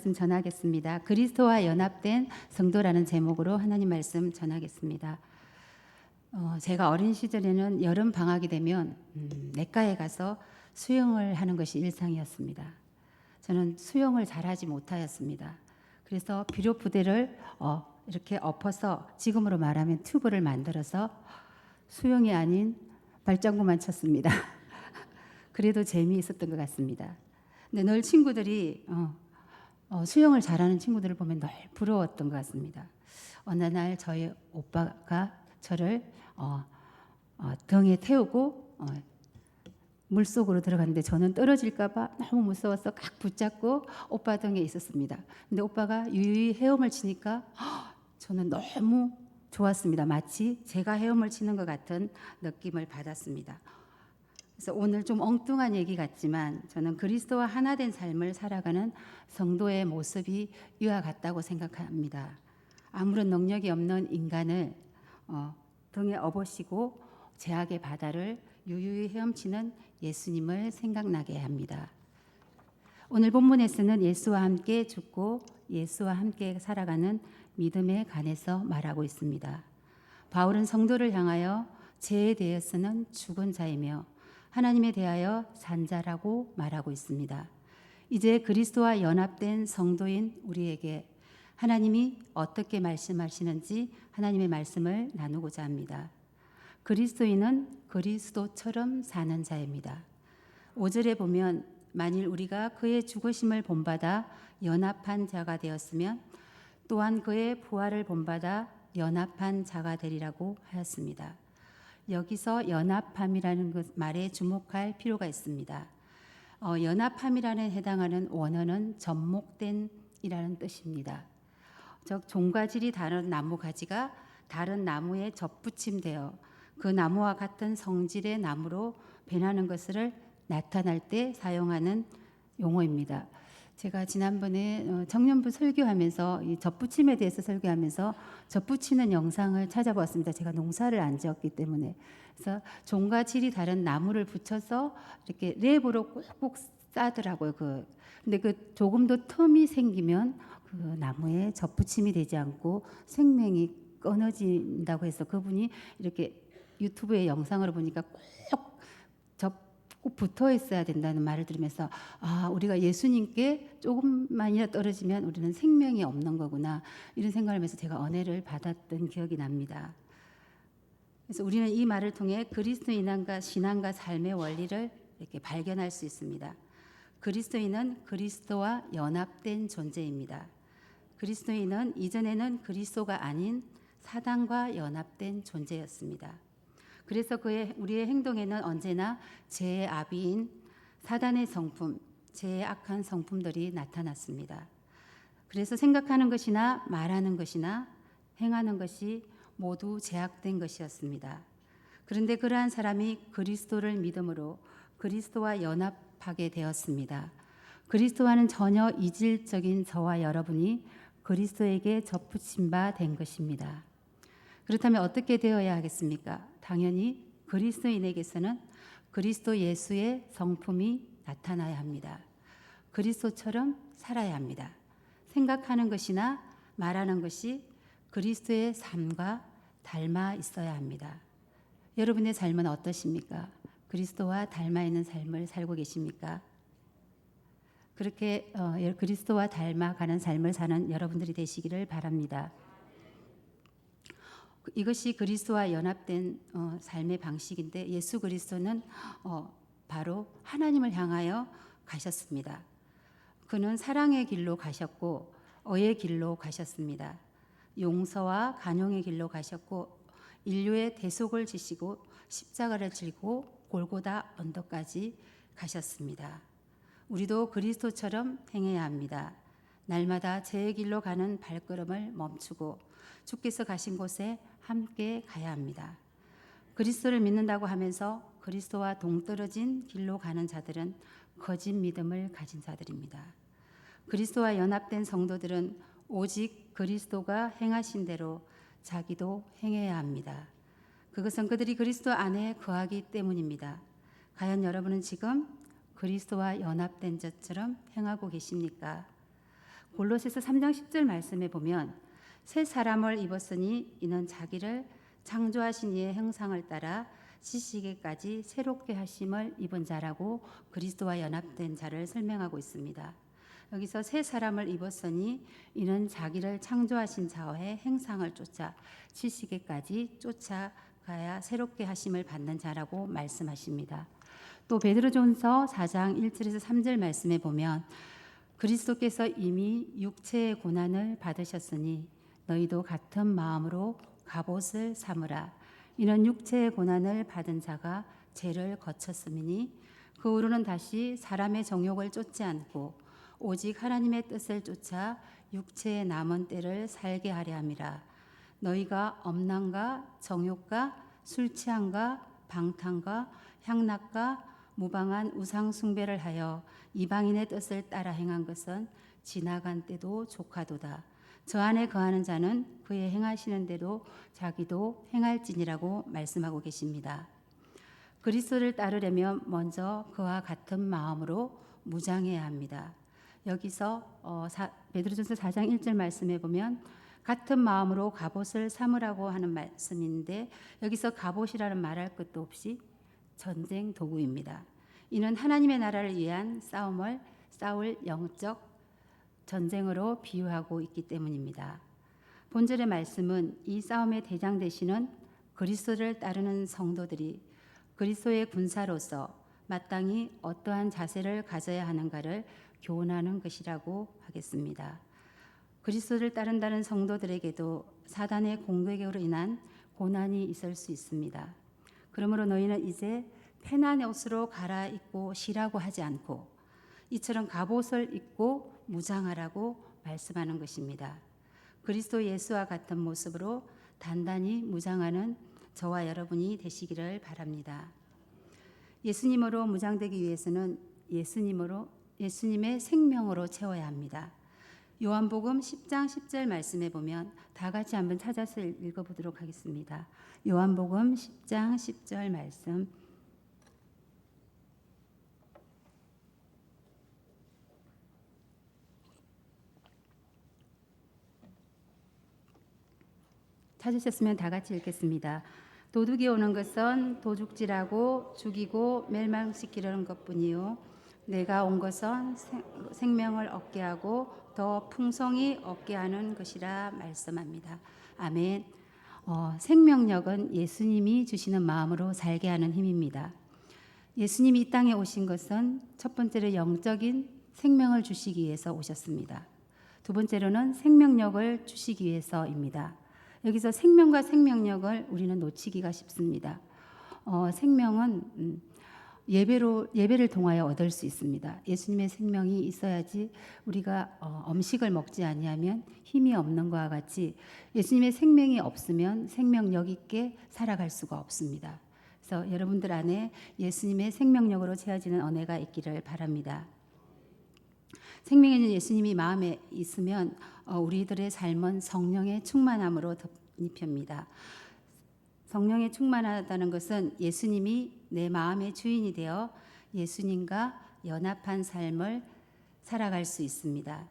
말씀 전하겠습니다. 그리스도와 연합된 성도라는 제목으로 하나님 말씀 전하겠습니다. 제가 어린 시절에는 여름 방학이 되면 내과에 가서 수영을 하는 것이 일상이었습니다. 저는 수영을 잘하지 못하였습니다. 그래서 비료 부대를 이렇게 엎어서 지금으로 말하면 튜브를 만들어서 수영이 아닌 발장구만 쳤습니다. 그래도 재미있었던 것 같습니다. 근데 늘 친구들이 수영을 잘하는 친구들을 보면 늘 부러웠던 것 같습니다. 어느 날 저희 오빠가 저를 등에 태우고 물속으로 들어갔는데 저는 떨어질까봐 너무 무서워서 꽉 붙잡고 오빠 등에 있었습니다. 근데 오빠가 유유히 헤엄을 치니까 저는 너무 좋았습니다. 마치 제가 헤엄을 치는 것 같은 느낌을 받았습니다. 그래서 오늘 좀 엉뚱한 얘기 같지만 저는 그리스도와 하나 된 삶을 살아가는 성도의 모습이 이와 같다고 생각합니다. 아무런 능력이 없는 인간을 등에 업으시고 죄악의 바다를 유유히 헤엄치는 예수님을 생각나게 합니다. 오늘 본문에서는 예수와 함께 죽고 예수와 함께 살아가는 믿음에 관해서 말하고 있습니다. 바울은 성도를 향하여 죄에 대해서는 죽은 자이며 하나님에 대하여 산 자라고 말하고 있습니다. 이제 그리스도와 연합된 성도인 우리에게 하나님이 어떻게 말씀하시는지 하나님의 말씀을 나누고자 합니다. 그리스도인은 그리스도처럼 사는 자입니다. 5절에 보면 만일 우리가 그의 죽으심을 본받아 연합한 자가 되었으면 또한 그의 부활을 본받아 연합한 자가 되리라고 하였습니다. 여기서 연합함이라는 말에 주목할 필요가 있습니다. 연합함이라는 해당하는 원어는 접목된 이라는 뜻입니다. 즉 종가질이 다른 나무 가지가 다른 나무에 접붙임되어 그 나무와 같은 성질의 나무로 변하는 것을 나타날 때 사용하는 용어입니다. 제가 지난번에 청년부 설교하면서 이 접붙임에 대해서 설교하면서 접붙이는 영상을 찾아보았습니다. 제가 농사를 안 지었기 때문에. 그래서 종과 질이 다른 나무를 붙여서 이렇게 랩으로 꾹꾹 싸더라고요. 근데 그 조금 더 틈이 생기면 그 나무에 접붙임이 되지 않고 생명이 끊어진다고 해서 그분이 이렇게 유튜브의 영상으로 보니까 꼭 붙어 있어야 된다는 말을 들으면서 우리가 예수님께 조금만이라 떨어지면 우리는 생명이 없는 거구나 이런 생각을 하면서 제가 은혜를 받았던 기억이 납니다. 그래서 우리는 이 말을 통해 그리스도인과 신앙과 삶의 원리를 이렇게 발견할 수 있습니다. 그리스도인은 그리스도와 연합된 존재입니다. 그리스도인은 이전에는 그리스도가 아닌 사단과 연합된 존재였습니다. 그래서 우리의 행동에는 언제나 죄의 아비인 사단의 성품, 죄의 악한 성품들이 나타났습니다. 그래서 생각하는 것이나 말하는 것이나 행하는 것이 모두 죄악된 것이었습니다. 그런데 그러한 사람이 그리스도를 믿음으로 그리스도와 연합하게 되었습니다. 그리스도와는 전혀 이질적인 저와 여러분이 그리스도에게 접붙임 바 된 것입니다. 그렇다면 어떻게 되어야 하겠습니까? 당연히 그리스도인에게서는 그리스도 예수의 성품이 나타나야 합니다. 그리스도처럼 살아야 합니다. 생각하는 것이나 말하는 것이 그리스도의 삶과 닮아 있어야 합니다. 여러분의 삶은 어떠십니까? 그리스도와 닮아 있는 삶을 살고 계십니까? 그렇게 그리스도와 닮아가는 삶을 사는 여러분들이 되시기를 바랍니다. 이것이 그리스도와 연합된 삶의 방식인데 예수 그리스도는 바로 하나님을 향하여 가셨습니다. 그는 사랑의 길로 가셨고 의의 길로 가셨습니다. 용서와 간용의 길로 가셨고 인류의 대속을 지시고 십자가를 지고 골고다 언덕까지 가셨습니다. 우리도 그리스도처럼 행해야 합니다. 날마다 제 길로 가는 발걸음을 멈추고 주께서 가신 곳에 함께 가야 합니다. 그리스도를 믿는다고 하면서 그리스도와 동떨어진 길로 가는 자들은 거짓 믿음을 가진 자들입니다. 그리스도와 연합된 성도들은 오직 그리스도가 행하신 대로 자기도 행해야 합니다. 그것은 그들이 그리스도 안에 거하기 때문입니다. 과연 여러분은 지금 그리스도와 연합된 자처럼 행하고 계십니까? 골로새서 3장 10절 말씀에 보면 새 사람을 입었으니 이는 자기를 창조하신 이의 형상을 따라 지시기까지 새롭게 하심을 입은 자라고 그리스도와 연합된 자를 설명하고 있습니다. 여기서 새 사람을 입었으니 이는 자기를 창조하신 자의 행상을 쫓아 지시기까지 쫓아가야 새롭게 하심을 받는 자라고 말씀하십니다. 또 베드로전서 4장 1절에서 3절 말씀에 보면 그리스도께서 이미 육체의 고난을 받으셨으니 너희도 같은 마음으로 갑옷을 삼으라. 이는 육체의 고난을 받은 자가 죄를 거쳤음이니 그 후로는 다시 사람의 정욕을 쫓지 않고 오직 하나님의 뜻을 쫓아 육체의 남은 때를 살게 하려 함이라. 너희가 엄난과 정욕과 술 취함과 방탕과 향락과 무방한 우상 숭배를 하여 이방인의 뜻을 따라 행한 것은 지나간 때도 조카도다. 저 안에 거하는 자는 그의 행하시는 대로 자기도 행할지니라고 말씀하고 계십니다. 그리스도를 따르려면 먼저 그와 같은 마음으로 무장해야 합니다. 여기서 베드로전서 4장 1절 말씀에 보면 같은 마음으로 갑옷을 삼으라고 하는 말씀인데 여기서 갑옷이라는 말할 것도 없이 전쟁 도구입니다. 이는 하나님의 나라를 위한 싸움을 싸울 영적 전쟁으로 비유하고 있기 때문입니다. 본절의 말씀은 이 싸움의 대장 되시는 그리스도를 따르는 성도들이 그리스도의 군사로서 마땅히 어떠한 자세를 가져야 하는가를 교훈하는 것이라고 하겠습니다. 그리스도를 따른다는 성도들에게도 사단의 공격으로 인한 고난이 있을 수 있습니다. 그러므로 너희는 이제 편한 옷으로 갈아입고 쉬라고 하지 않고 이처럼 갑옷을 입고 무장하라고 말씀하는 것입니다. 그리스도 예수와 같은 모습으로 단단히 무장하는 저와 여러분이 되시기를 바랍니다. 예수님으로 무장되기 위해서는 예수님의 생명으로 채워야 합니다. 요한복음 10장 10절 말씀에 보면 다 같이 한번 찾아서 읽어보도록 하겠습니다. 요한복음 10장 10절 말씀. 찾으셨으면 다 같이 읽겠습니다. 도둑이 오는 것은 도둑질하고 죽이고 멸망시키려는 것뿐이요 내가 온 것은 생명을 얻게 하고 더 풍성히 얻게 하는 것이라 말씀합니다. 아멘. 생명력은 예수님이 주시는 마음으로 살게 하는 힘입니다. 예수님이 이 땅에 오신 것은 첫 번째로 영적인 생명을 주시기 위해서 오셨습니다. 두 번째로는 생명력을 주시기 위해서입니다. 여기서 생명과 생명력을 우리는 놓치기가 쉽습니다. 생명은 예배를 통하여 얻을 수 있습니다. 예수님의 생명이 있어야지 우리가 음식을 먹지 아니하면 힘이 없는 것과 같이 예수님의 생명이 없으면 생명력 있게 살아갈 수가 없습니다. 그래서 여러분들 안에 예수님의 생명력으로 채워지는 은혜가 있기를 바랍니다. 생명에 있는 예수님이 마음에 있으면 우리들의 삶은 성령의 충만함으로 덧입힙니다. 성령의 충만하다는 것은 예수님이 내 마음의 주인이 되어 예수님과 연합한 삶을 살아갈 수 있습니다.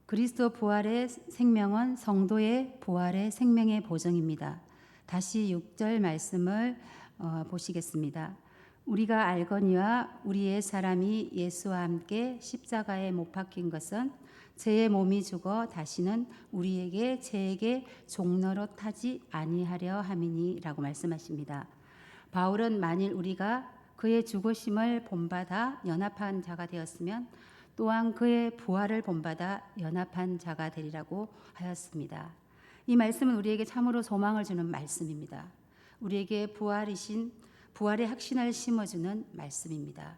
그리스도 부활의 생명은 성도의 부활의 생명의 보증입니다. 다시 6절 말씀을 보시겠습니다. 우리가 알거니와 우리의 사람이 예수와 함께 십자가에 못 박힌 것은 죄의 몸이 죽어 다시는 우리에게 죄에게 종로로 타지 아니하려 함이니라고 말씀하십니다. 바울은 만일 우리가 그의 죽으심을 본받아 연합한 자가 되었으면 또한 그의 부활을 본받아 연합한 자가 되리라고 하였습니다. 이 말씀은 우리에게 참으로 소망을 주는 말씀입니다. 우리에게 부활의 확신을 심어주는 말씀입니다.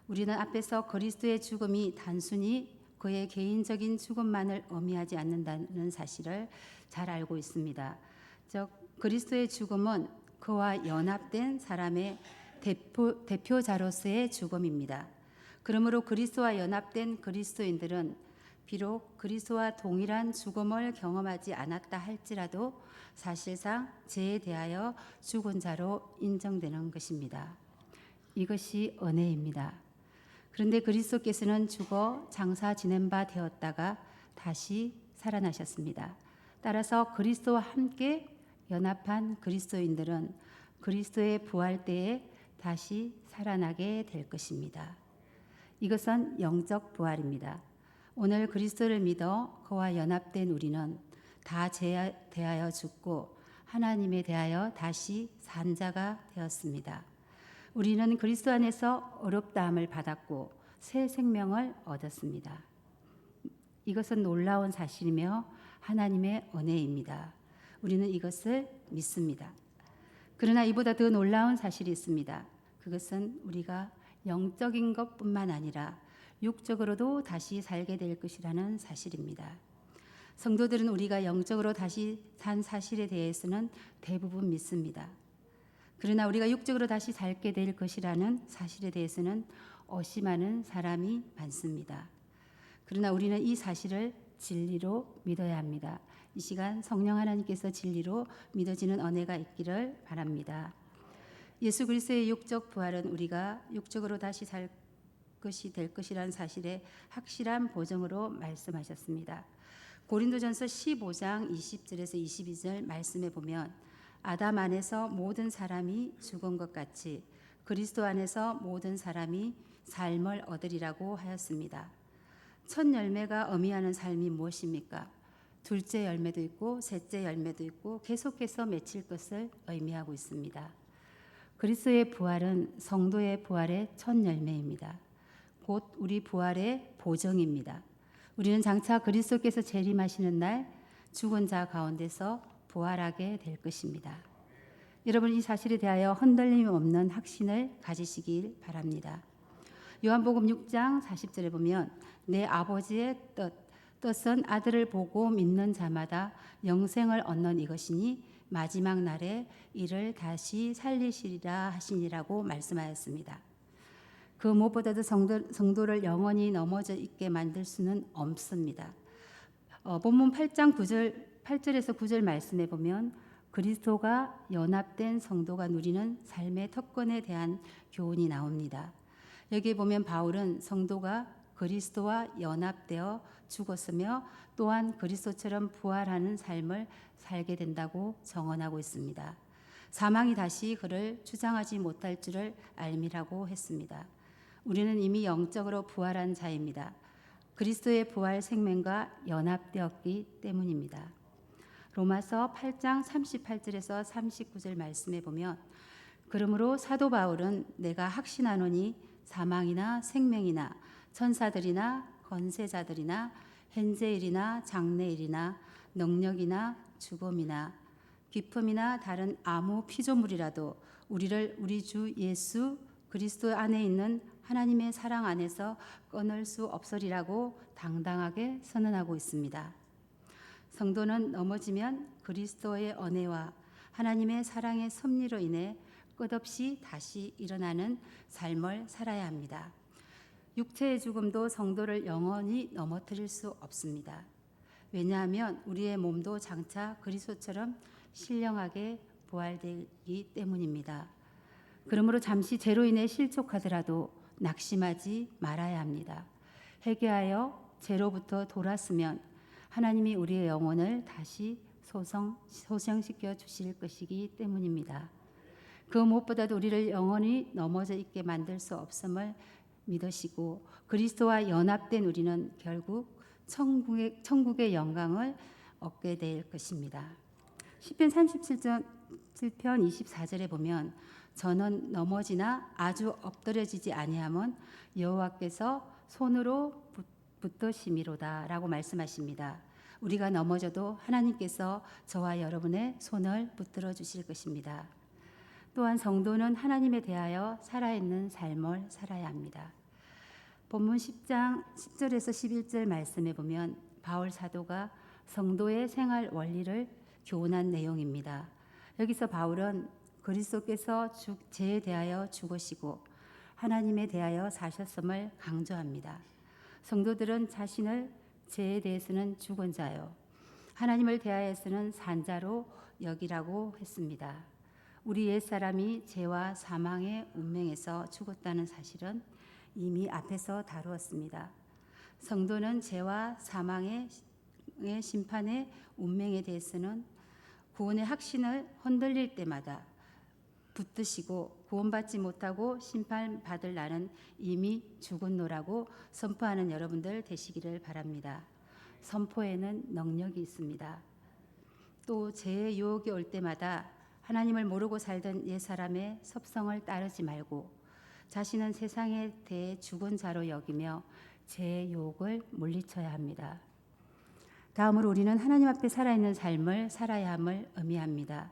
우리는 앞에서 그리스도의 죽음이 단순히 그의 개인적인 죽음만을 의미하지 않는다는 사실을 잘 알고 있습니다. 즉 그리스도의 죽음은 그와 연합된 사람의 대표자로서의 죽음입니다. 그러므로 그리스도와 연합된 그리스도인들은 비록 그리스도와 동일한 죽음을 경험하지 않았다 할지라도 사실상 죄에 대하여 죽은 자로 인정되는 것입니다. 이것이 은혜입니다. 그런데 그리스도께서는 죽어 장사 지낸 바 되었다가 다시 살아나셨습니다. 따라서 그리스도와 함께 연합한 그리스도인들은 그리스도의 부활 때에 다시 살아나게 될 것입니다. 이것은 영적 부활입니다. 오늘 그리스도를 믿어 그와 연합된 우리는 다 대하여 죽고 하나님에 대하여 다시 산 자가 되었습니다. 우리는 그리스도 안에서 어렵다함을 받았고 새 생명을 얻었습니다. 이것은 놀라운 사실이며 하나님의 은혜입니다. 우리는 이것을 믿습니다. 그러나 이보다 더 놀라운 사실이 있습니다. 그것은 우리가 영적인 것뿐만 아니라 육적으로도 다시 살게 될 것이라는 사실입니다. 성도들은 우리가 영적으로 다시 산 사실에 대해서는 대부분 믿습니다. 그러나 우리가 육적으로 다시 살게 될 것이라는 사실에 대해서는 의심하는 사람이 많습니다. 그러나 우리는 이 사실을 진리로 믿어야 합니다. 이 시간 성령 하나님께서 진리로 믿어지는 은혜가 있기를 바랍니다. 예수 그리스도의 육적 부활은 우리가 육적으로 다시 살 것이 될 것이라는 사실에 확실한 보증으로 말씀하셨습니다. 고린도전서 15장 20절에서 22절 말씀에 보면 아담 안에서 모든 사람이 죽은 것 같이 그리스도 안에서 모든 사람이 삶을 얻으리라고 하였습니다. 첫 열매가 의미하는 삶이 무엇입니까? 둘째 열매도 있고 셋째 열매도 있고 계속해서 맺힐 것을 의미하고 있습니다. 그리스도의 부활은 성도의 부활의 첫 열매입니다. 곧 우리 부활의 보정입니다. 우리는 장차 그리스도께서 재림하시는 날 죽은 자 가운데서 부활하게 될 것입니다. 여러분 이 사실에 대하여 흔들림 없는 확신을 가지시길 바랍니다. 요한복음 6장 40절에 보면 내 아버지의 뜻은 아들을 보고 믿는 자마다 영생을 얻는 이것이니 마지막 날에 이를 다시 살리시리라 하시니라고 말씀하였습니다. 그 무엇보다도 성도를 영원히 넘어져 있게 만들 수는 없습니다. 본문 8장 8절에서 9절 말씀에 보면 그리스도가 연합된 성도가 누리는 삶의 특권에 대한 교훈이 나옵니다. 여기에 보면 바울은 성도가 그리스도와 연합되어 죽었으며 또한 그리스도처럼 부활하는 삶을 살게 된다고 정언하고 있습니다. 사망이 다시 그를 주장하지 못할 줄을 알미라고 했습니다. 우리는 이미 영적으로 부활한 자입니다. 그리스도의 부활 생명과 연합되었기 때문입니다. 로마서 8장 38절에서 39절 말씀에 보면 그러므로 사도 바울은 내가 확신하노니 사망이나 생명이나 천사들이나 권세자들이나 현재일이나 장래일이나 능력이나 죽음이나 기품이나 다른 아무 피조물이라도 우리를 우리 주 예수 그리스도 안에 있는 하나님의 사랑 안에서 끊을 수 없으리라고 당당하게 선언하고 있습니다. 성도는 넘어지면 그리스도의 은혜와 하나님의 사랑의 섭리로 인해 끝없이 다시 일어나는 삶을 살아야 합니다. 육체의 죽음도 성도를 영원히 넘어뜨릴 수 없습니다. 왜냐하면 우리의 몸도 장차 그리스도처럼 신령하게 부활되기 때문입니다. 그러므로 잠시 죄로 인해 실족하더라도 낙심하지 말아야 합니다. 회개하여 죄로부터 돌았으면 하나님이 우리의 영혼을 다시 소생시켜 주실 것이기 때문입니다. 그 무엇보다도 우리를 영원히 넘어져 있게 만들 수 없음을 믿으시고 그리스도와 연합된 우리는 결국 천국의 영광을 얻게 될 것입니다. 시편 37편 24절에 보면 저는 넘어지나 아주 엎드려지지 아니함은 여호와께서 손으로 붙드심이로다라고 말씀하십니다. 우리가 넘어져도 하나님께서 저와 여러분의 손을 붙들어 주실 것입니다. 또한 성도는 하나님에 대하여 살아있는 삶을 살아야 합니다. 본문 10장 10절에서 11절 말씀에 보면 바울 사도가 성도의 생활 원리를 교훈한 내용입니다. 여기서 바울은 그리스도께서 죄에 대하여 죽으시고 하나님에 대하여 사셨음을 강조합니다. 성도들은 자신을 죄에 대해서는 죽은 자요 하나님을 대하여서는 산 자로 여기라고 했습니다. 우리 옛사람이 죄와 사망의 운명에서 죽었다는 사실은 이미 앞에서 다루었습니다. 성도는 죄와 사망의 심판의 운명에 대해서는 구원의 확신을 흔들릴 때마다 붙드시고 구원받지 못하고 심판받을 나는 이미 죽었노라고 선포하는 여러분들 되시기를 바랍니다. 선포에는 능력이 있습니다. 또 죄의 유혹이 올 때마다 하나님을 모르고 살던 옛사람의 섭성을 따르지 말고 자신은 세상에 대해 죽은 자로 여기며 죄의 유혹을 물리쳐야 합니다. 다음으로 우리는 하나님 앞에 살아있는 삶을 살아야 함을 의미합니다.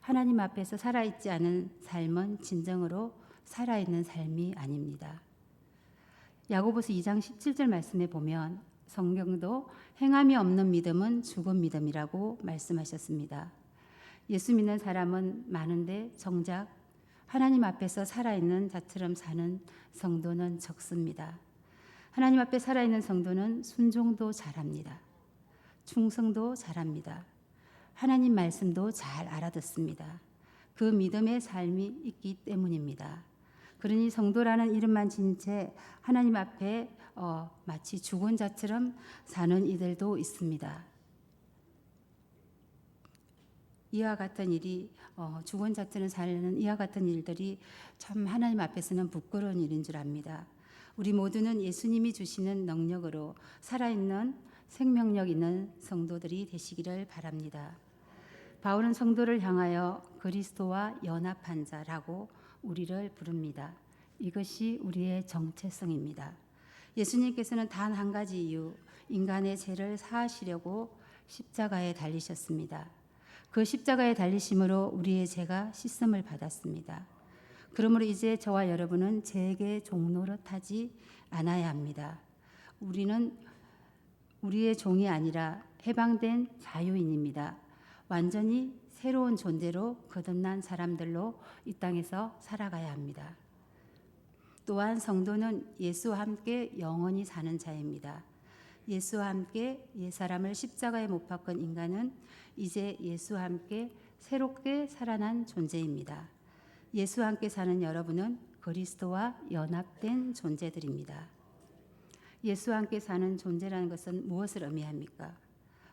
하나님 앞에서 살아있지 않은 삶은 진정으로 살아있는 삶이 아닙니다. 야고보서 2장 17절 말씀에 보면 성경도 행함이 없는 믿음은 죽은 믿음이라고 말씀하셨습니다. 예수 믿는 사람은 많은데 정작 하나님 앞에서 살아있는 자처럼 사는 성도는 적습니다. 하나님 앞에 살아있는 성도는 순종도 잘합니다. 충성도 잘합니다. 하나님 말씀도 잘 알아듣습니다. 그 믿음의 삶이 있기 때문입니다. 그러니 성도라는 이름만 진 채 하나님 앞에 마치 죽은 자처럼 사는 이들도 있습니다. 이와 같은 일이 죽은 자처럼 사는 이와 같은 일들이 참 하나님 앞에서는 부끄러운 일인 줄 압니다. 우리 모두는 예수님이 주시는 능력으로 살아있는 생명력 있는 성도들이 되시기를 바랍니다. 바울은 성도를 향하여 그리스도와 연합한 자라고 우리를 부릅니다. 이것이 우리의 정체성입니다. 예수님께서는 단 한 가지 이유, 인간의 죄를 사하시려고 십자가에 달리셨습니다. 그 십자가에 달리심으로 우리의 죄가 씻음을 받았습니다. 그러므로 이제 저와 여러분은 죄의 종노릇하지 않아야 합니다. 우리는 우리의 종이 아니라 해방된 자유인입니다. 완전히 새로운 존재로 거듭난 사람들로 이 땅에서 살아가야 합니다. 또한 성도는 예수와 함께 영원히 사는 자입니다. 예수와 함께 옛사람을 십자가에 못 박은 인간은 이제 예수와 함께 새롭게 살아난 존재입니다. 예수와 함께 사는 여러분은 그리스도와 연합된 존재들입니다. 예수와 함께 사는 존재라는 것은 무엇을 의미합니까?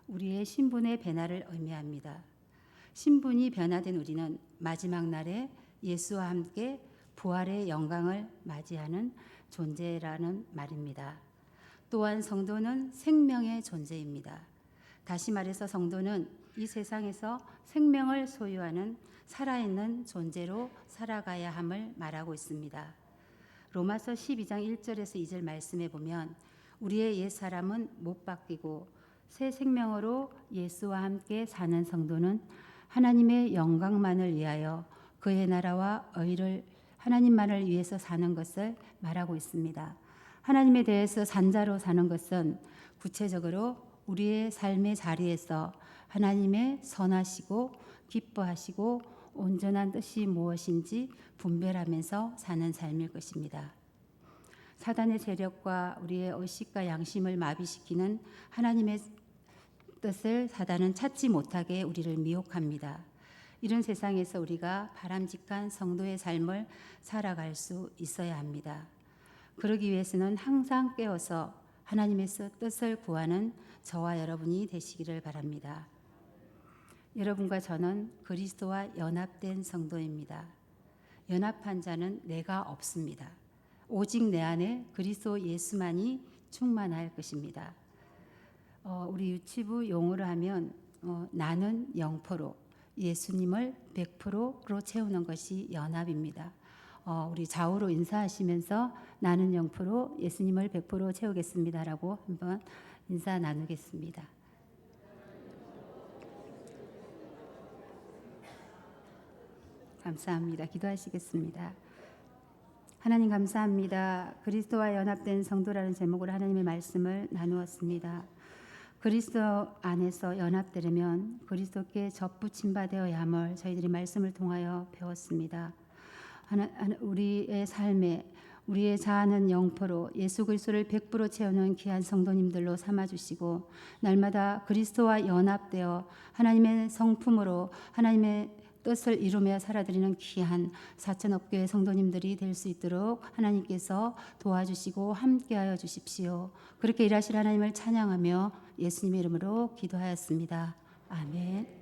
우리의 신분의 변화를 의미합니다. 신분이 변화된 우리는 마지막 날에 예수와 함께 부활의 영광을 맞이하는 존재라는 말입니다. 또한 성도는 생명의 존재입니다. 다시 말해서 성도는 이 세상에서 생명을 소유하는 살아있는 존재로 살아가야 함을 말하고 있습니다. 로마서 12장 1절에서 2절 말씀에 보면 우리의 옛 사람은 못 바뀌고 새 생명으로 예수와 함께 사는 성도는 하나님의 영광만을 위하여 그의 나라와 의를 하나님만을 위해서 사는 것을 말하고 있습니다. 하나님에 대해서 산자로 사는 것은 구체적으로 우리의 삶의 자리에서 하나님의 선하시고 기뻐하시고 온전한 뜻이 무엇인지 분별하면서 사는 삶일 것입니다. 사단의 세력과 우리의 의식과 양심을 마비시키는 하나님의 뜻을 사단은 찾지 못하게 우리를 미혹합니다. 이런 세상에서 우리가 바람직한 성도의 삶을 살아갈 수 있어야 합니다. 그러기 위해서는 항상 깨어서 하나님의 뜻을 구하는 저와 여러분이 되시기를 바랍니다. 여러분과 저는 그리스도와 연합된 성도입니다. 연합한 자는 내가 없습니다. 오직 내 안에 그리스도 예수만이 충만할 것입니다. 우리 유치부 용어로 하면 나는 0%, 예수님을 100%로 채우는 것이 연합입니다. 우리 좌우로 인사하시면서 나는 0%, 예수님을 100% 채우겠습니다라고 한번 인사 나누겠습니다. 감사합니다. 기도하시겠습니다. 하나님 감사합니다. 그리스도와 연합된 성도라는 제목으로 하나님의 말씀을 나누었습니다. 그리스도 안에서 연합되려면 그리스도께 접붙임 바 되어야 함을 저희들이 말씀을 통하여 배웠습니다. 우리의 삶에 우리의 자아는 0%, 예수 그리스도를 100% 채우는 귀한 성도님들로 삼아주시고 날마다 그리스도와 연합되어 하나님의 성품으로 하나님의 뜻을 이루며 살아드리는 귀한 사천억 교회 성도님들이 될 수 있도록 하나님께서 도와주시고 함께하여 주십시오. 그렇게 일하실 하나님을 찬양하며 예수님의 이름으로 기도하였습니다. 아멘.